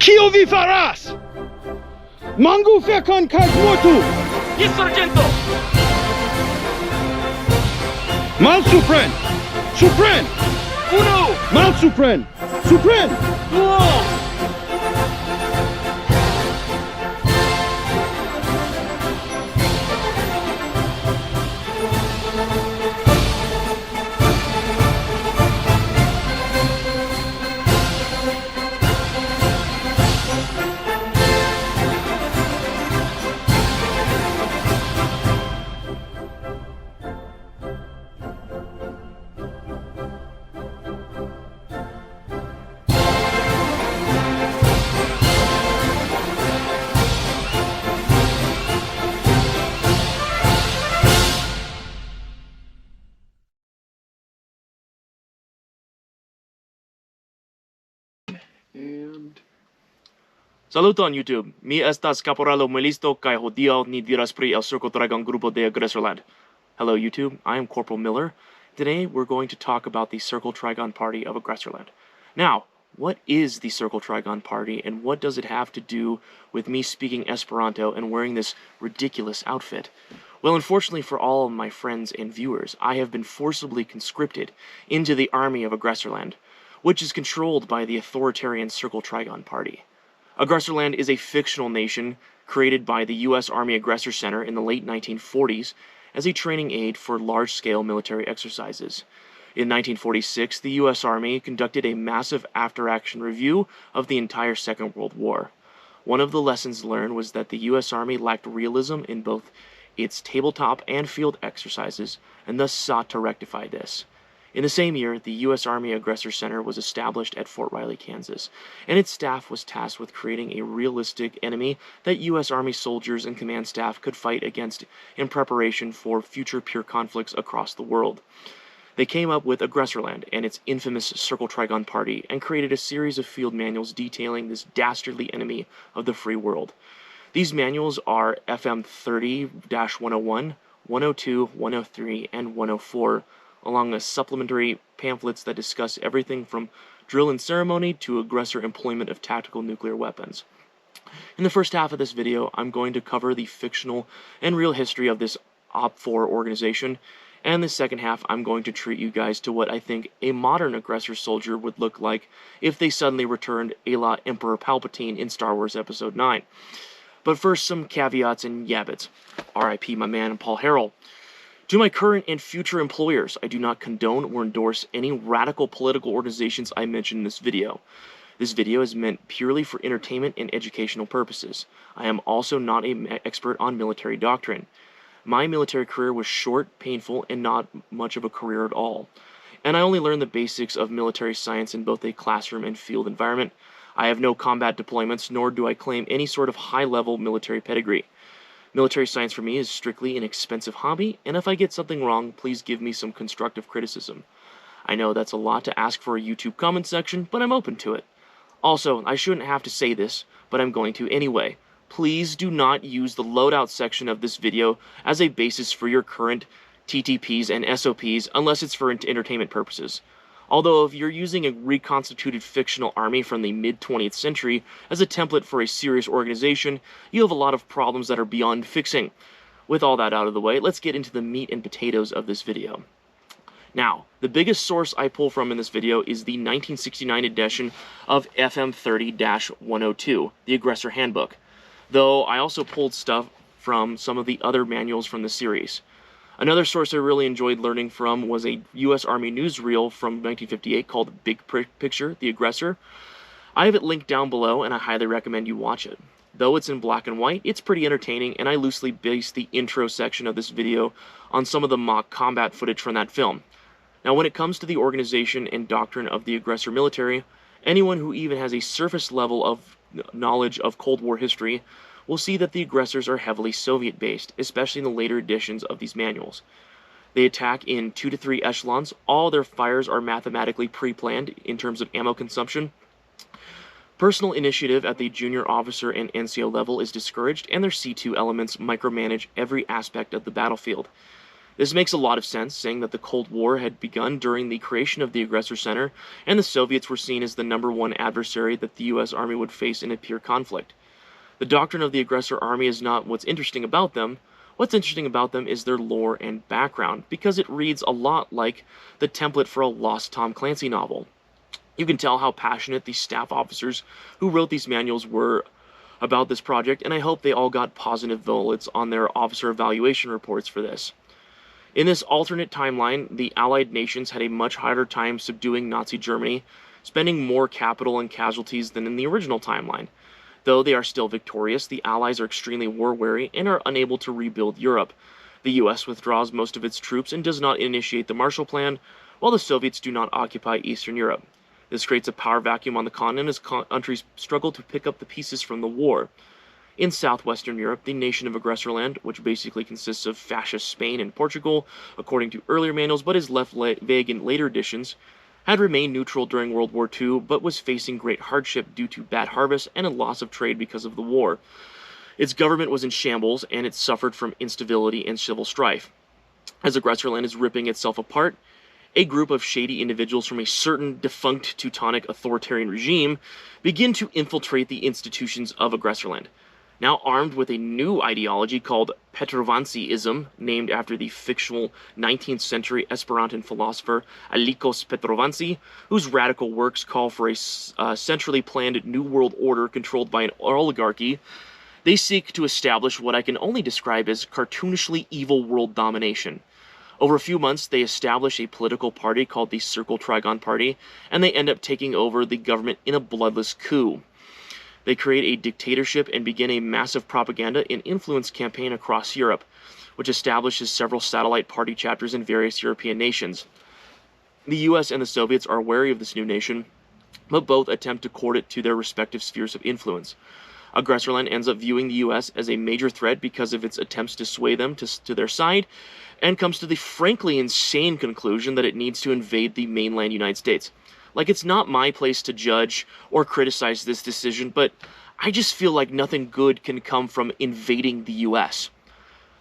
Kio vi faras? Mangu fekon kaj mortu! Yes, Sergento! Malsupren! Supren! Uno! Malsupren! Supren! Duo! And Saluton YouTube. Mi estas Caporalo Melisto kaj hodiaŭ ni diras pri el Circle Dragon grupo de Aggressorland. Hello YouTube, I am Corporal Miller. Today we're going to talk about the Circle Trigon Party of Aggressorland. Now, what is the Circle Trigon Party and what does it have to do with me speaking Esperanto and wearing this ridiculous outfit? Well, unfortunately for all of my friends and viewers, I have been forcibly conscripted into the army of Aggressorland, which is controlled by the authoritarian Circle Trigon Party. Aggressorland is a fictional nation created by the U.S. Army Aggressor Center in the late 1940s as a training aid for large-scale military exercises. In 1946, the U.S. Army conducted a massive after-action review of the entire Second World War. One of the lessons learned was that the U.S. Army lacked realism in both its tabletop and field exercises, and thus sought to rectify this. In the same year, the U.S. Army Aggressor Center was established at Fort Riley, Kansas, and its staff was tasked with creating a realistic enemy that U.S. Army soldiers and command staff could fight against in preparation for future peer conflicts across the world. They came up with Aggressorland and its infamous Circle Trigon Party and created a series of field manuals detailing this dastardly enemy of the free world. These manuals are FM 30-101, 102, 103, and 104, along with supplementary pamphlets that discuss everything from drill and ceremony to aggressor employment of tactical nuclear weapons. In the first half of this video, I'm going to cover the fictional and real history of this OP4 organization, and the second half I'm going to treat you guys to what I think a modern aggressor soldier would look like if they suddenly returned a la Emperor Palpatine in Star Wars Episode 9. But first, some caveats and yabbits. R.I.P. my man Paul Harrell. To my current and future employers, I do not condone or endorse any radical political organizations I mention in this video. This video is meant purely for entertainment and educational purposes. I am also not an expert on military doctrine. My military career was short, painful, and not much of a career at all. And I only learned the basics of military science in both a classroom and field environment. I have no combat deployments, nor do I claim any sort of high-level military pedigree. Military science for me is strictly an expensive hobby, and if I get something wrong, please give me some constructive criticism. I know that's a lot to ask for a YouTube comment section, but I'm open to it. Also, I shouldn't have to say this, but I'm going to anyway. Please do not use the loadout section of this video as a basis for your current TTPs and SOPs unless it's for entertainment purposes. Although if you're using a reconstituted fictional army from the mid-20th century as a template for a serious organization, you have a lot of problems that are beyond fixing. With all that out of the way, let's get into the meat and potatoes of this video. Now, the biggest source I pull from in this video is the 1969 edition of FM 30-102, the Aggressor Handbook, though I also pulled stuff from some of the other manuals from the series. Another source I really enjoyed learning from was a U.S. Army newsreel from 1958 called Big Picture, The Aggressor. I have it linked down below, and I highly recommend you watch it. Though it's in black and white, it's pretty entertaining, and I loosely based the intro section of this video on some of the mock combat footage from that film. Now, when it comes to the organization and doctrine of the aggressor military, anyone who even has a surface level of knowledge of Cold War history will see that the aggressors are heavily Soviet-based, especially in the later editions of these manuals. They attack in 2 to 3 echelons. All their fires are mathematically pre-planned in terms of ammo consumption. Personal initiative at the junior officer and NCO level is discouraged, and their C2 elements micromanage every aspect of the battlefield. This makes a lot of sense, saying that the Cold War had begun during the creation of the Aggressor Center, and the Soviets were seen as the #1 adversary that the U.S. Army would face in a peer conflict. The doctrine of the Aggressor Army is not what's interesting about them. What's interesting about them is their lore and background, because it reads a lot like the template for a lost Tom Clancy novel. You can tell how passionate the staff officers who wrote these manuals were about this project, and I hope they all got positive bullets on their officer evaluation reports for this. In this alternate timeline, the Allied nations had a much harder time subduing Nazi Germany, spending more capital and casualties than in the original timeline. Though they are still victorious, the Allies are extremely war-weary and are unable to rebuild Europe. The US withdraws most of its troops and does not initiate the Marshall Plan, while the Soviets do not occupy Eastern Europe. This creates a power vacuum on the continent as countries struggle to pick up the pieces from the war. In southwestern Europe, the nation of Aggressorland, which basically consists of fascist Spain and Portugal, according to earlier manuals but is left vague in later editions, had remained neutral during World War II but was facing great hardship due to bad harvests and a loss of trade because of the war. Its government was in shambles and it suffered from instability and civil strife. As Aggressorland is ripping itself apart, a group of shady individuals from a certain defunct Teutonic authoritarian regime begin to infiltrate the institutions of Aggressorland. Now armed with a new ideology called Petrovancyism, named after the fictional 19th century Esperanto philosopher Alikos Petrovancy, whose radical works call for a centrally planned new world order controlled by an oligarchy, they seek to establish what I can only describe as cartoonishly evil world domination. Over a few months, they establish a political party called the TRIGON Party, and they end up taking over the government in a bloodless coup. They create a dictatorship and begin a massive propaganda and influence campaign across Europe, which establishes several satellite party chapters in various European nations. The US and the Soviets are wary of this new nation, but both attempt to court it to their respective spheres of influence. Aggressorland ends up viewing the US as a major threat because of its attempts to sway them to their side, and comes to the frankly insane conclusion that it needs to invade the mainland United States. Like, it's not my place to judge or criticize this decision, but I just feel like nothing good can come from invading the US.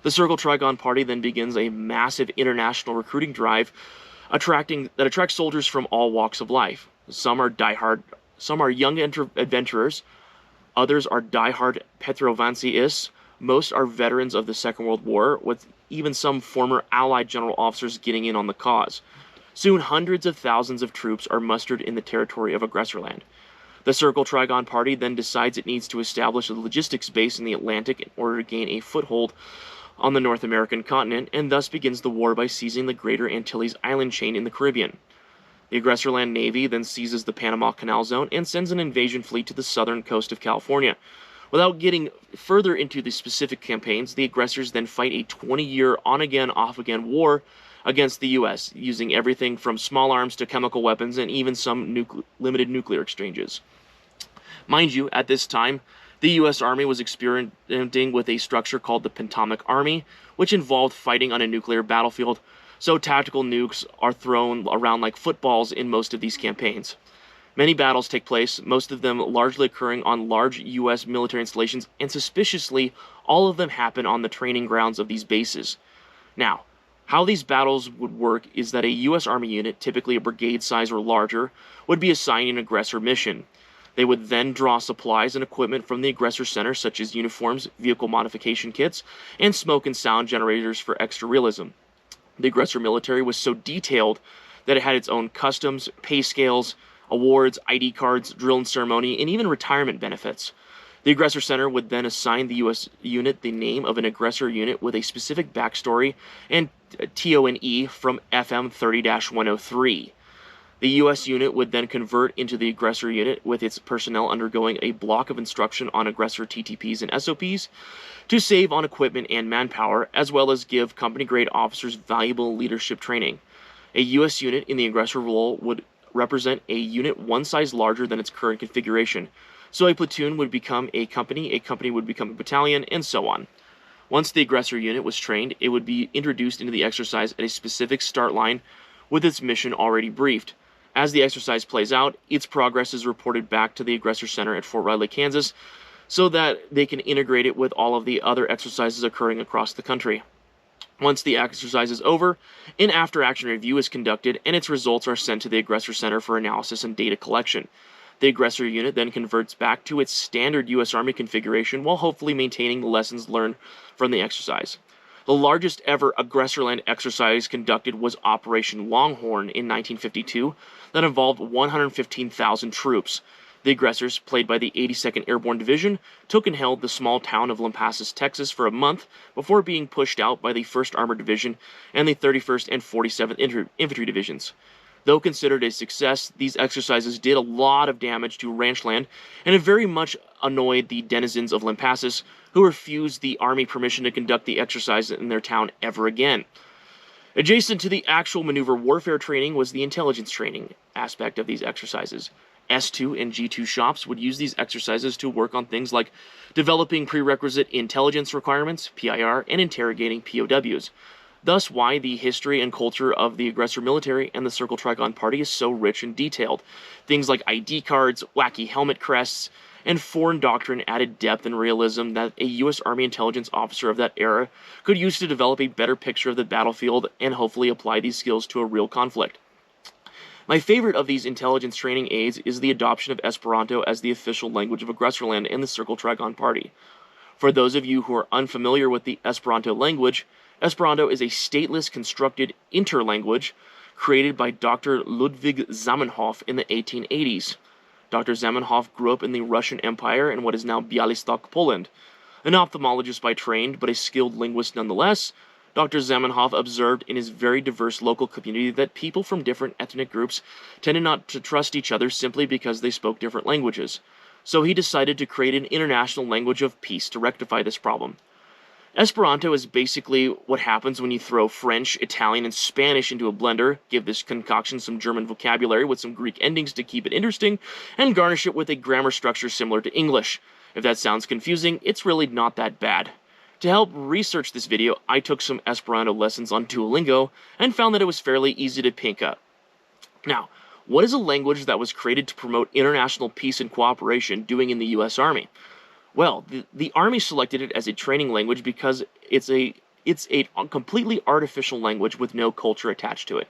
The Circle TRIGON Party then begins a massive international recruiting drive that attracts soldiers from all walks of life. Some are young adventurers, others are diehard Petrovancyists, most are veterans of the Second World War, with even some former Allied general officers getting in on the cause. Soon, hundreds of thousands of troops are mustered in the territory of Aggressorland. The Circle TRIGON Party then decides it needs to establish a logistics base in the Atlantic in order to gain a foothold on the North American continent, and thus begins the war by seizing the Greater Antilles island chain in the Caribbean. The Aggressorland Navy then seizes the Panama Canal Zone and sends an invasion fleet to the southern coast of California. Without getting further into the specific campaigns, the aggressors then fight a 20-year on-again, off-again war against the U.S., using everything from small arms to chemical weapons and even some limited nuclear exchanges. Mind you, at this time, the U.S. Army was experimenting with a structure called the Pentomic Army, which involved fighting on a nuclear battlefield, so tactical nukes are thrown around like footballs in most of these campaigns. Many battles take place, most of them largely occurring on large U.S. military installations, and suspiciously, all of them happen on the training grounds of these bases. Now, how these battles would work is that a U.S. Army unit, typically a brigade size or larger, would be assigned an aggressor mission. They would then draw supplies and equipment from the Aggressor Center, such as uniforms, vehicle modification kits, and smoke and sound generators for extra realism. The aggressor military was so detailed that it had its own customs, pay scales, awards, ID cards, drill and ceremony, and even retirement benefits. The Aggressor Center would then assign the U.S. unit the name of an aggressor unit with a specific backstory and TONE from FM 30-103. The U.S. unit would then convert into the aggressor unit with its personnel undergoing a block of instruction on aggressor TTPs and SOPs to save on equipment and manpower, as well as give company-grade officers valuable leadership training. A U.S. unit in the aggressor role would represent a unit one size larger than its current configuration, so a platoon would become a company would become a battalion, and so on. Once the aggressor unit was trained, it would be introduced into the exercise at a specific start line with its mission already briefed. As the exercise plays out, its progress is reported back to the Aggressor Center at Fort Riley, Kansas, so that they can integrate it with all of the other exercises occurring across the country. Once the exercise is over, an after-action review is conducted and its results are sent to the Aggressor Center for analysis and data collection. The Aggressor unit then converts back to its standard U.S. Army configuration while hopefully maintaining the lessons learned from the exercise. The largest ever Aggressorland exercise conducted was Operation Longhorn in 1952 that involved 115,000 troops. The aggressors, played by the 82nd Airborne Division, took and held the small town of Lampasas, Texas for a month before being pushed out by the 1st Armored Division and the 31st and 47th Infantry Divisions. Though considered a success, these exercises did a lot of damage to ranch land, and it very much annoyed the denizens of Lampasas, who refused the Army permission to conduct the exercise in their town ever again. Adjacent to the actual maneuver warfare training was the intelligence training aspect of these exercises. S2 and G2 shops would use these exercises to work on things like developing prerequisite intelligence requirements, PIR, and interrogating POWs. Thus why the history and culture of the aggressor military and the Circle Trigon Party is so rich and detailed. Things like ID cards, wacky helmet crests, and foreign doctrine added depth and realism that a U.S. Army intelligence officer of that era could use to develop a better picture of the battlefield and hopefully apply these skills to a real conflict. My favorite of these intelligence training aids is the adoption of Esperanto as the official language of Aggressorland and the Circle Trigon Party. For those of you who are unfamiliar with the Esperanto language, Esperanto is a stateless constructed interlanguage created by Dr. Ludwig Zamenhof in the 1880s. Dr. Zamenhof grew up in the Russian Empire in what is now Bialystok, Poland. An ophthalmologist by trade, but a skilled linguist nonetheless, Dr. Zamenhof observed in his very diverse local community that people from different ethnic groups tended not to trust each other simply because they spoke different languages. So he decided to create an international language of peace to rectify this problem. Esperanto is basically what happens when you throw French, Italian, and Spanish into a blender, give this concoction some German vocabulary with some Greek endings to keep it interesting, and garnish it with a grammar structure similar to English. If that sounds confusing, it's really not that bad. To help research this video, I took some Esperanto lessons on Duolingo and found that it was fairly easy to pick up. Now, what is a language that was created to promote international peace and cooperation doing in the U.S. Army? Well, the Army selected it as a training language because it's a completely artificial language with no culture attached to it.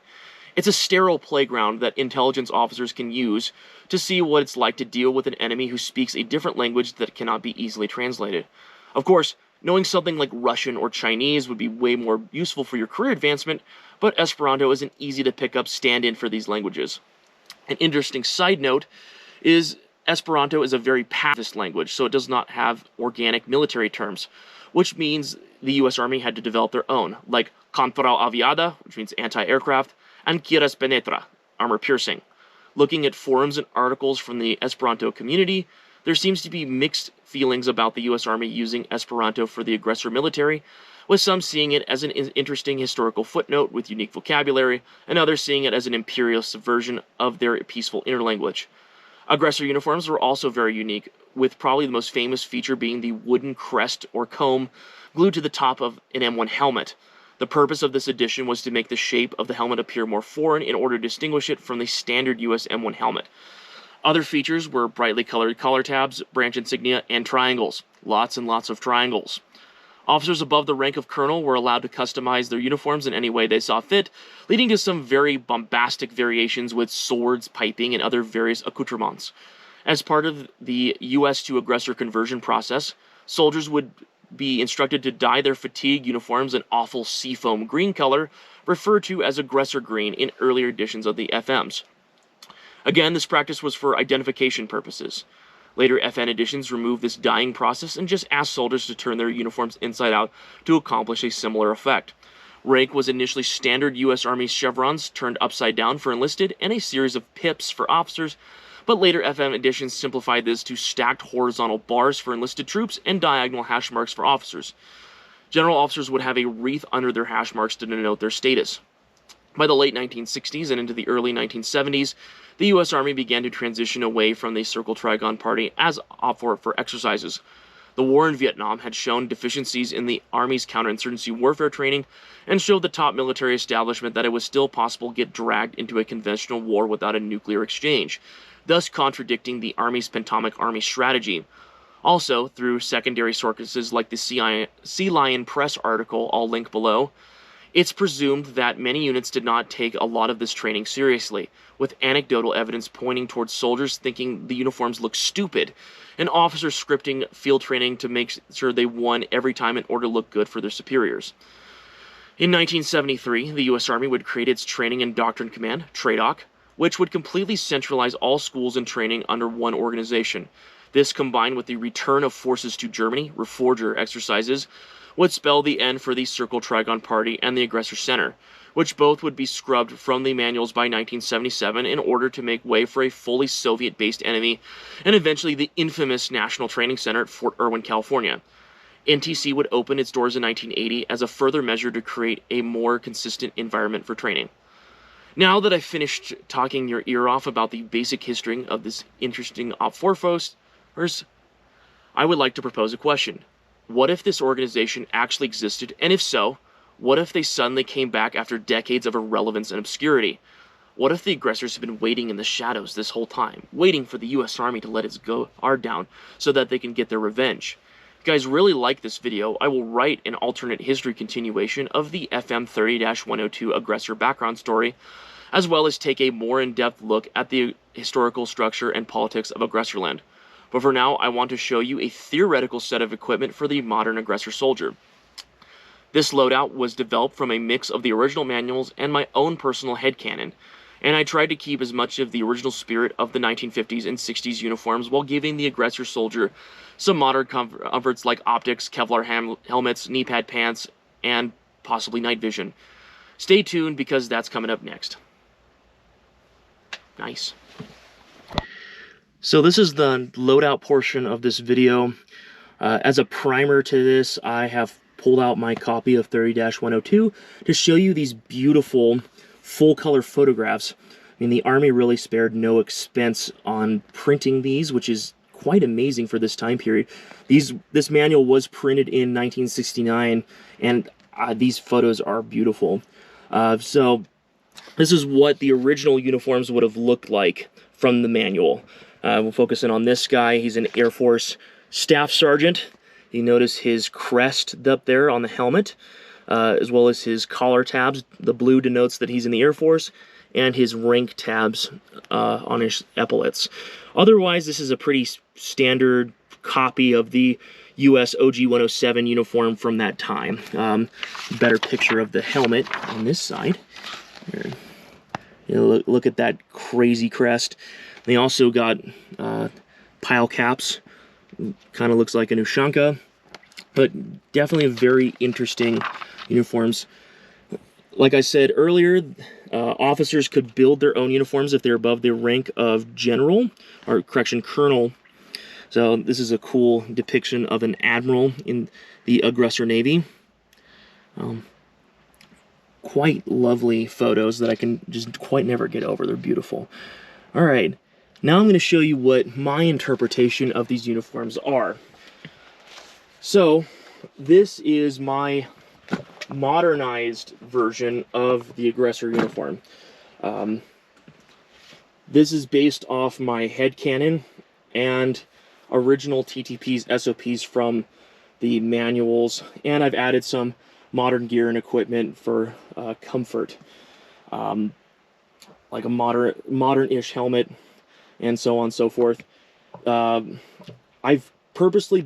It's a sterile playground that intelligence officers can use to see what it's like to deal with an enemy who speaks a different language that cannot be easily translated. Of course, knowing something like Russian or Chinese would be way more useful for your career advancement, but Esperanto is an easy-to-pick-up stand-in for these languages. An interesting side note is Esperanto is a very pacifist language, so it does not have organic military terms, which means the U.S. Army had to develop their own, like Contra Aviada, which means anti-aircraft, and Quieres Penetra, armor-piercing. Looking at forums and articles from the Esperanto community, there seems to be mixed feelings about the U.S. Army using Esperanto for the aggressor military, with some seeing it as an interesting historical footnote with unique vocabulary, and others seeing it as an imperialist subversion of their peaceful interlanguage. Aggressor uniforms were also very unique, with probably the most famous feature being the wooden crest or comb glued to the top of an M1 helmet. The purpose of this addition was to make the shape of the helmet appear more foreign in order to distinguish it from the standard US M1 helmet. Other features were brightly colored collar tabs, branch insignia, and triangles. Lots and lots of triangles. Officers above the rank of colonel were allowed to customize their uniforms in any way they saw fit, leading to some very bombastic variations with swords, piping, and other various accoutrements. As part of the US to aggressor conversion process, soldiers would be instructed to dye their fatigue uniforms an awful seafoam green color, referred to as aggressor green in earlier editions of the FMs. Again, this practice was for identification purposes. Later FN editions removed this dyeing process and just asked soldiers to turn their uniforms inside out to accomplish a similar effect. Rank was initially standard U.S. Army chevrons turned upside down for enlisted and a series of pips for officers, but later FM editions simplified this to stacked horizontal bars for enlisted troops and diagonal hash marks for officers. General officers would have a wreath under their hash marks to denote their status. By the late 1960s and into the early 1970s, the U.S. Army began to transition away from the Circle Trigon Party as for exercises. The war in Vietnam had shown deficiencies in the Army's counterinsurgency warfare training and showed the top military establishment that it was still possible to get dragged into a conventional war without a nuclear exchange, thus contradicting the Army's Pentomic Army strategy. Also, through secondary sources like the Sea Lion Press article, I'll link below, It's presumed that many units did not take a lot of this training seriously, with anecdotal evidence pointing towards soldiers thinking the uniforms looked stupid, and officers scripting field training to make sure they won every time in order to look good for their superiors. In 1973, the U.S. Army would create its Training and Doctrine Command, TRADOC, which would completely centralize all schools and training under one organization. This, combined with the return of forces to Germany, reforger exercises, would spell the end for the Circle Trigon Party and the Aggressor Center, which both would be scrubbed from the manuals by 1977 in order to make way for a fully Soviet-based enemy, and eventually the infamous National Training Center at Fort Irwin, California. NTC would open its doors in 1980 as a further measure to create a more consistent environment for training. Now that I've finished talking your ear off about the basic history of this interesting Op 4 force, I would like to propose a question. What if this organization actually existed, and if so, what if they suddenly came back after decades of irrelevance and obscurity? What if the aggressors have been waiting in the shadows this whole time, waiting for the U.S. Army to let its guard down so that they can get their revenge? If you guys really like this video, I will write an alternate history continuation of the FM 30-102 Aggressor background story, as well as take a more in-depth look at the historical structure and politics of Aggressorland. But for now, I want to show you a theoretical set of equipment for the modern Aggressor soldier. This loadout was developed from a mix of the original manuals and my own personal headcanon, and I tried to keep as much of the original spirit of the 1950s and 60s uniforms while giving the Aggressor soldier some modern comforts like optics, Kevlar helmets, knee-pad pants, and possibly night vision. Stay tuned because that's coming up next. Nice. So this is the loadout portion of this video. As a primer to this, I have pulled out my copy of 30-102 to show you these beautiful full-color photographs. I mean, the Army really spared no expense on printing these, which is quite amazing for this time period. This manual was printed in 1969, and these photos are beautiful. So this is what the original uniforms would have looked like from the manual. We'll focus in on this guy. He's an Air Force Staff Sergeant. You notice his crest up there on the helmet, as well as his collar tabs. The blue denotes that he's in the Air Force, and his rank tabs on his epaulets. Otherwise, this is a pretty standard copy of the U.S. OG-107 uniform from that time. Better picture of the helmet on this side. Here. You know, look at that crazy crest. They also got pile caps. Kind of looks like an Ushanka, but definitely a very interesting uniforms. Like I said earlier, officers could build their own uniforms if they're above the rank of general, or correction, colonel. So this is a cool depiction of an admiral in the Aggressor Navy. Quite lovely photos that I can just quite never get over. They're beautiful. All right, now I'm going to show you what my interpretation of these uniforms are. So this is my modernized version of the Aggressor uniform. This is based off my headcanon and original TTP's SOPs from the manuals, and I've added some modern gear and equipment for comfort, like a modern-ish helmet and so on and so forth. I've purposely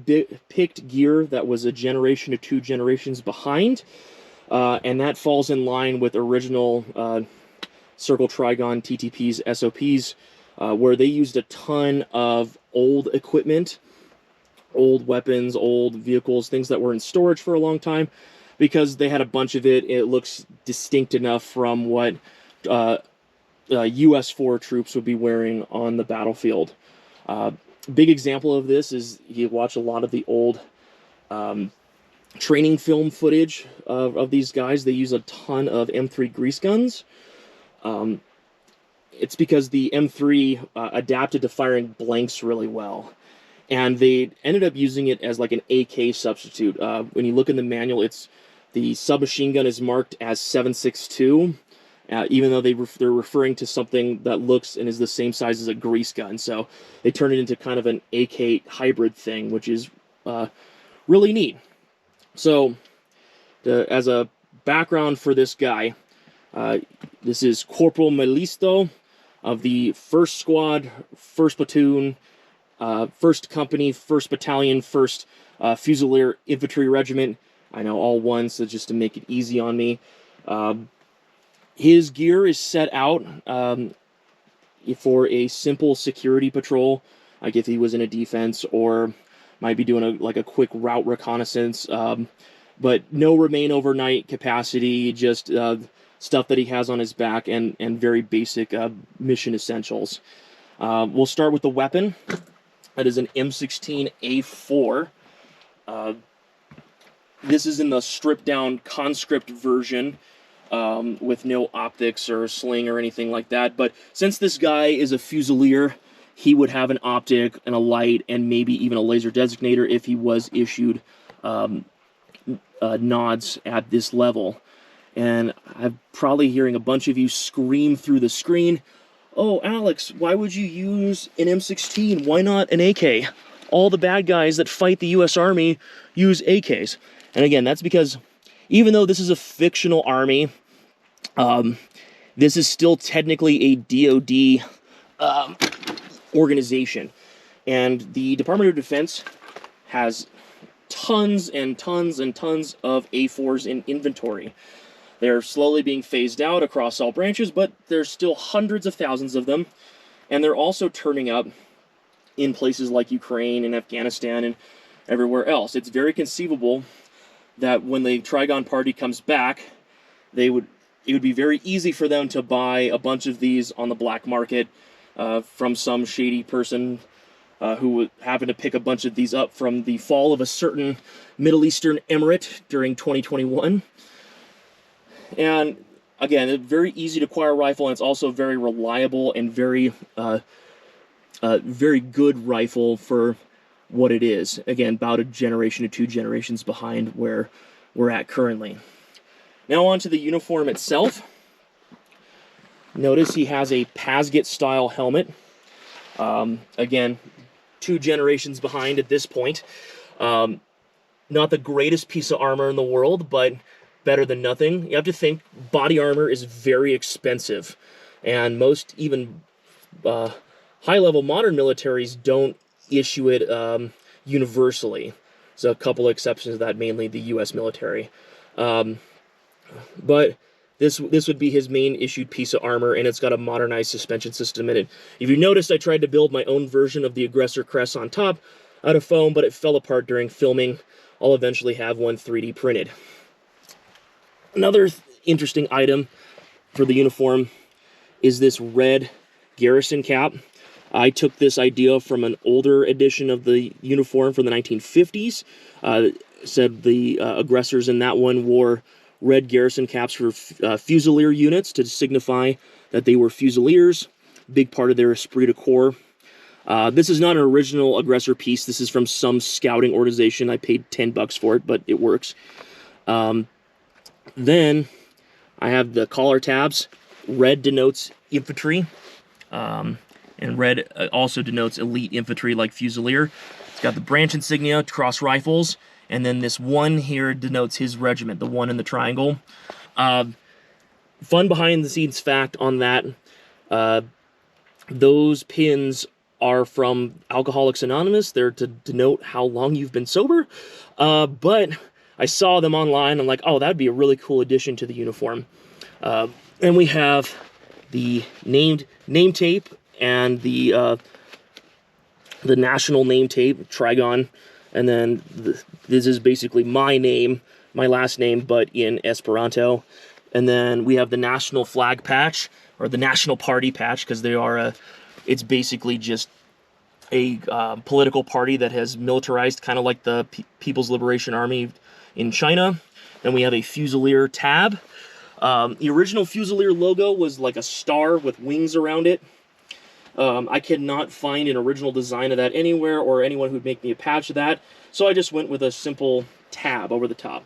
picked gear that was a generation to 2 generations behind, and that falls in line with original Circle Trigon TTP's SOPs, where they used a ton of old equipment, old weapons, old vehicles, things that were in storage for a long time, because they had a bunch of it. It looks distinct enough from what US 4 troops would be wearing on the battlefield. Big example of this is you watch a lot of the old training film footage of these guys. They use a ton of M3 grease guns. It's because the M3 adapted to firing blanks really well, and they ended up using it as like an AK substitute. When you look in the manual, the submachine gun is marked as 7.62, even though they're referring to something that looks and is the same size as a grease gun. So they turn it into kind of an AK hybrid thing, which is really neat. So as a background for this guy. This is Corporal Melisto of the 1st Squad, 1st Platoon, 1st Company, 1st Battalion, 1st Fusilier Infantry Regiment. I know all one, so just to make it easy on me. His gear is set out for a simple security patrol, like if he was in a defense or might be doing a quick route reconnaissance, but no remain overnight capacity, just stuff that he has on his back and very basic mission essentials. We'll start with the weapon. That is an M16A4. This is in the stripped down conscript version, with no optics or sling or anything like that. But since this guy is a Fusilier, he would have an optic and a light and maybe even a laser designator if he was issued nods at this level. And I'm probably hearing a bunch of you scream through the screen, "Oh, Alex, why would you use an M16? Why not an AK? All the bad guys that fight the US Army use AKs." And again, that's because even though this is a fictional army, this is still technically a DoD organization. And the Department of Defense has tons and tons and tons of A4s in inventory. They're slowly being phased out across all branches, but there's still hundreds of thousands of them. And they're also turning up in places like Ukraine and Afghanistan and everywhere else. It's very conceivable that when the TRIGON party comes back, it would be very easy for them to buy a bunch of these on the black market from some shady person who would happen to pick a bunch of these up from the fall of a certain Middle Eastern emirate during 2021. And again, it's very easy to acquire rifle, and it's also very reliable and very good rifle for what it is. Again, about a generation to 2 generations behind where we're at currently. Now on to the uniform itself. Notice he has a Pasget-style helmet. Again, 2 generations behind at this point. Not the greatest piece of armor in the world, but better than nothing. You have to think body armor is very expensive, and most even high-level modern militaries don't issue it universally. So a couple of exceptions to that, mainly the U.S. military. But this would be his main issued piece of armor, and it's got a modernized suspension system in it. If you noticed, I tried to build my own version of the Aggressor crest on top out of foam, but it fell apart during filming. I'll eventually have one 3D printed. Another interesting item for the uniform is this red garrison cap. I took this idea from an older edition of the uniform from the 1950s. Said the aggressors in that one wore red garrison caps for Fusilier units to signify that they were Fusiliers, big part of their esprit de corps. This is not an original Aggressor piece. This is from some scouting organization. I paid $10 for it, but it works. Then I have the collar tabs. Red denotes infantry, and red also denotes elite infantry like Fusilier. It's got the branch insignia, cross rifles, and then this one here denotes his regiment, the one in the triangle. Fun behind the scenes fact on that, those pins are from Alcoholics Anonymous. They're to denote how long you've been sober, but I saw them online. I'm like, oh, that'd be a really cool addition to the uniform. And we have the name tape and the national name tape, TRIGON, and then this is basically my name, my last name, but in Esperanto. And then we have the national flag patch, or the national party patch, because they are it's basically just a political party that has militarized, kind of like the People's Liberation Army in China. Then we have a Fusilier tab. The original Fusilier logo was like a star with wings around it. I cannot find an original design of that anywhere, or anyone who'd make me a patch of that, so I just went with a simple tab over the top.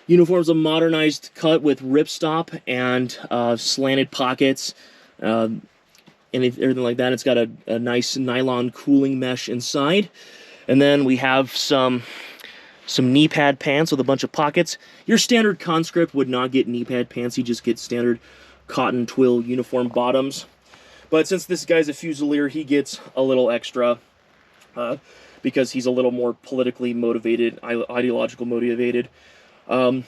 Uniform's a modernized cut with ripstop and slanted pockets, and everything like that. It's got a nice nylon cooling mesh inside. And then we have some Some knee pad pants with a bunch of pockets. Your standard conscript would not get knee pad pants, you just get standard cotton twill uniform bottoms. But since this guy's a Fusilier, he gets a little extra because he's a little more politically motivated, ideological motivated. I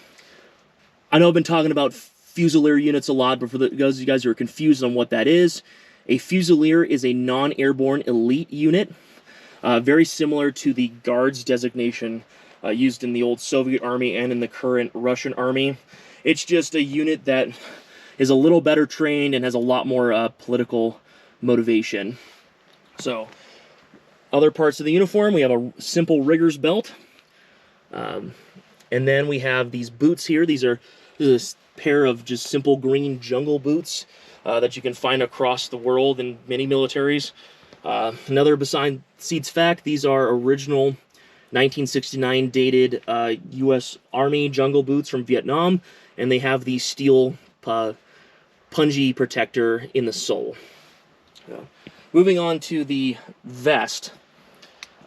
know I've been talking about Fusilier units a lot, but for those of you guys who are confused on what that is, a Fusilier is a non-airborne elite unit, very similar to the Guards designation used in the old Soviet Army and in the current Russian Army. It's just a unit that is a little better trained and has a lot more political motivation. So, other parts of the uniform, we have a simple rigger's belt. And then we have these boots here. These are this pair of just simple green jungle boots that you can find across the world in many militaries. Another beside seats fact, these are original 1969 dated U.S. Army jungle boots from Vietnam, and they have the steel punji protector in the sole. Moving on to the vest.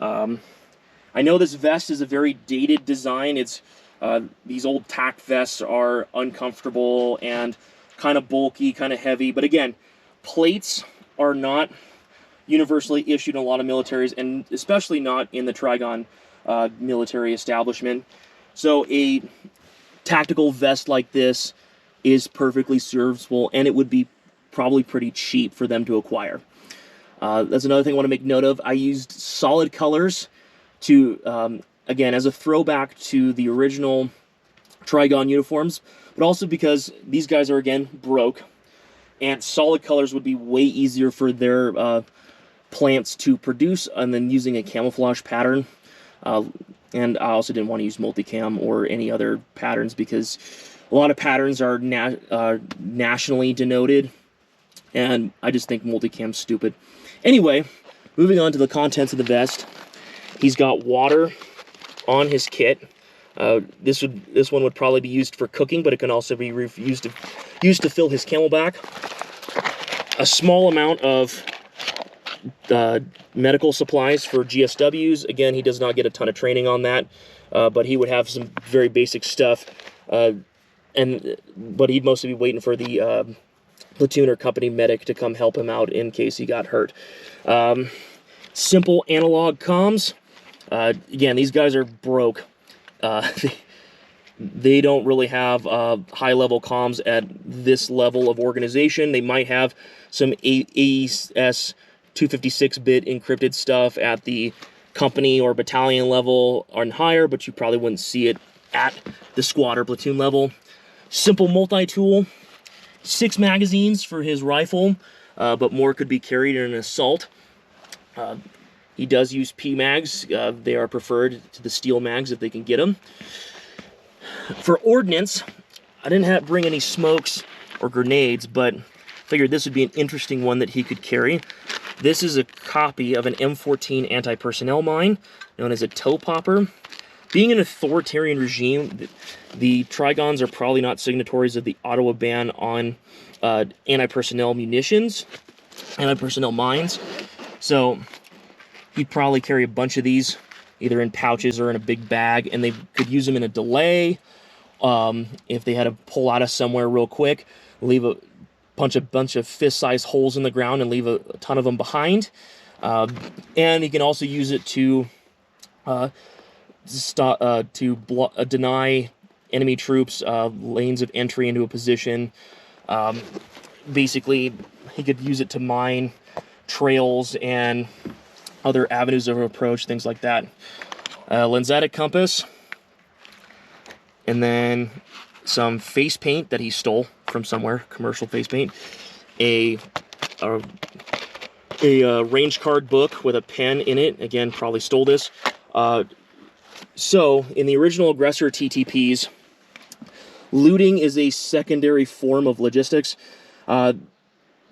I know this vest is a very dated design. It's these old tack vests are uncomfortable and kind of bulky, kind of heavy. But again, plates are not universally issued in a lot of militaries, and especially not in the TRIGON military establishment. So a tactical vest like this is perfectly serviceable, and it would be probably pretty cheap for them to acquire. That's another thing I want to make note of. I used solid colors to, again, as a throwback to the original TRIGON uniforms, but also because these guys are, again, broke, and solid colors would be way easier for their plants to produce, and then using a camouflage pattern. And I also didn't want to use multicam or any other patterns because a lot of patterns are nationally denoted, and I just think multicam's stupid. Anyway, moving on to the contents of the vest. He's got water on his kit. This one would probably be used for cooking, but it can also be used to fill his camelback. A small amount of medical supplies for GSWs. Again, he does not get a ton of training on that, but he would have some very basic stuff. But he'd mostly be waiting for the platoon or company medic to come help him out in case he got hurt. Simple analog comms. Again, these guys are broke. They don't really have high-level comms at this level of organization. They might have some AES 256-bit encrypted stuff at the company or battalion level and higher, but you probably wouldn't see it at the squad or platoon level. Simple multi-tool. 6 magazines for his rifle, but more could be carried in an assault. He does use P-mags. They are preferred to the steel mags if they can get them. For ordnance, I didn't bring any smokes or grenades, but figured this would be an interesting one that he could carry. This is a copy of an M14 anti-personnel mine, known as a toe popper. Being an authoritarian regime, the Trigons are probably not signatories of the Ottawa ban on anti-personnel munitions, anti-personnel mines. So he'd probably carry a bunch of these, either in pouches or in a big bag, and they could use them in a delay. If they had to pull out of somewhere real quick, leave a bunch of fist-sized holes in the ground and leave a ton of them behind. And he can also use it to deny enemy troops lanes of entry into a position. Basically, he could use it to mine trails and other avenues of approach, things like that. Lensatic compass, and then some face paint that he stole from somewhere, commercial face paint. A range card book with a pen in it. Again, probably stole this. So, in the original Aggressor TTPs, looting is a secondary form of logistics.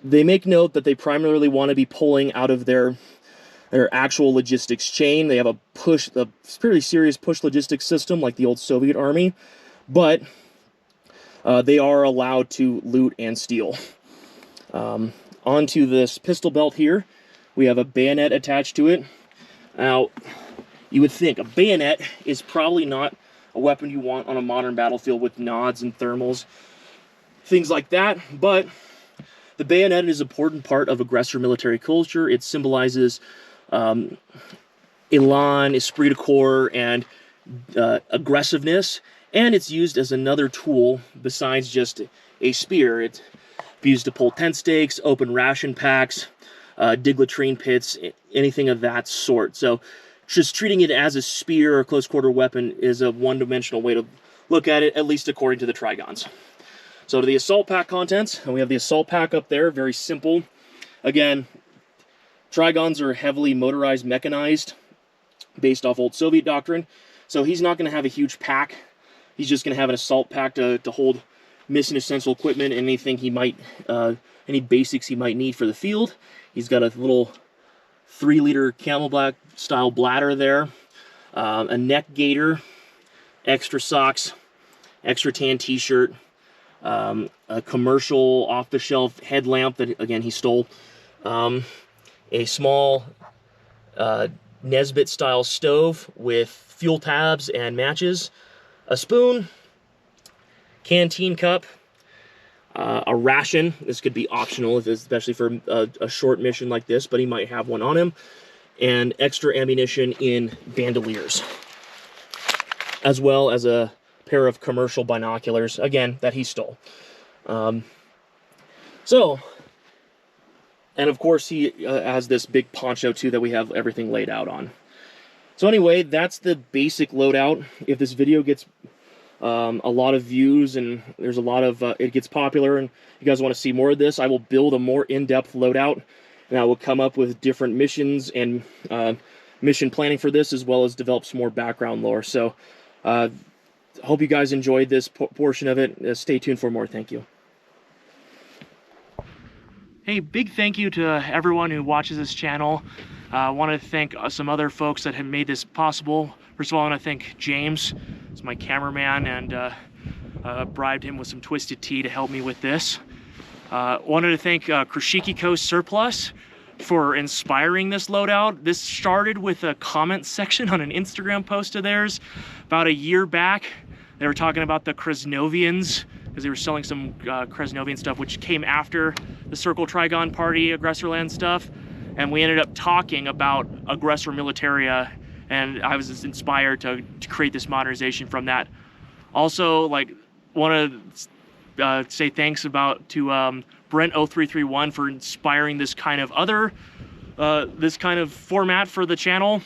They make note that they primarily want to be pulling out of their actual logistics chain. They have a pretty serious push logistics system like the old Soviet Army, but they are allowed to loot and steal. Onto this pistol belt here, we have a bayonet attached to it. Now, you would think a bayonet is probably not a weapon you want on a modern battlefield with nods and thermals, things like that, but the bayonet is an important part of aggressor military culture. It symbolizes elan, esprit de corps, and aggressiveness, and it's used as another tool besides just a spear. It's used to pull tent stakes, open ration packs, dig latrine pits, anything of that sort. So just treating it as a spear or close quarter weapon is a one-dimensional way to look at it, at least according to the Trigons. So to the assault pack contents, and we have the assault pack up there, very simple. Again, Trigons are heavily motorized, mechanized, based off old Soviet doctrine. So he's not going to have a huge pack. He's just going to have an assault pack to hold mission essential equipment and anything he might, any basics he might need for the field. He's got a little 3-liter Camelback style bladder there, a neck gaiter, extra socks, extra tan t-shirt, a commercial off-the-shelf headlamp that, again, he stole, a small Nesbitt-style stove with fuel tabs and matches, a spoon, canteen cup, a ration. This could be optional, especially for a short mission like this, but he might have one on him, and extra ammunition in bandoliers, as well as a pair of commercial binoculars, again, that he stole. And of course he has this big poncho too that we have everything laid out on. So anyway, that's the basic loadout. If this video gets a lot of views and there's a lot of, it gets popular and you guys want to see more of this, I will build a more in-depth loadout, and I will come up with different missions and mission planning for this, as well as develop some more background lore. So hope you guys enjoyed this portion of it. Stay tuned for more. Thank you. Hey, big thank you to everyone who watches this channel. I want to thank some other folks that have made this possible. First of all, I want to thank James, he's my cameraman, and bribed him with some twisted tea to help me with this. Wanted to thank Krashiki Coast Surplus for inspiring this loadout. This started with a comment section on an Instagram post of theirs about a year back. They were talking about the Krasnovians, because they were selling some Krasnovian stuff, which came after the Circle Trigon Party Aggressorland stuff. And we ended up talking about Aggressor Militaria, and I was inspired to create this modernization from that. Also, like, want to say thanks to Brent0331 for inspiring this kind of format for the channel.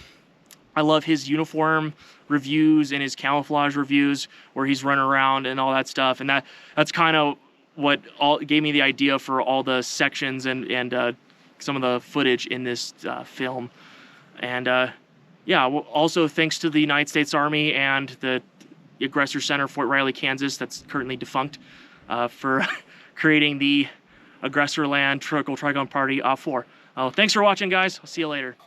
I love his uniform reviews and his camouflage reviews where he's running around and all that stuff, and that's kind of what gave me the idea for all the sections and some of the footage in this film. And yeah, also thanks to the United States Army and the Aggressor Center, Fort Riley, Kansas, that's currently defunct, for creating the Aggressorland Circle Trigon Party 4. Thanks for watching, guys. I'll see you later.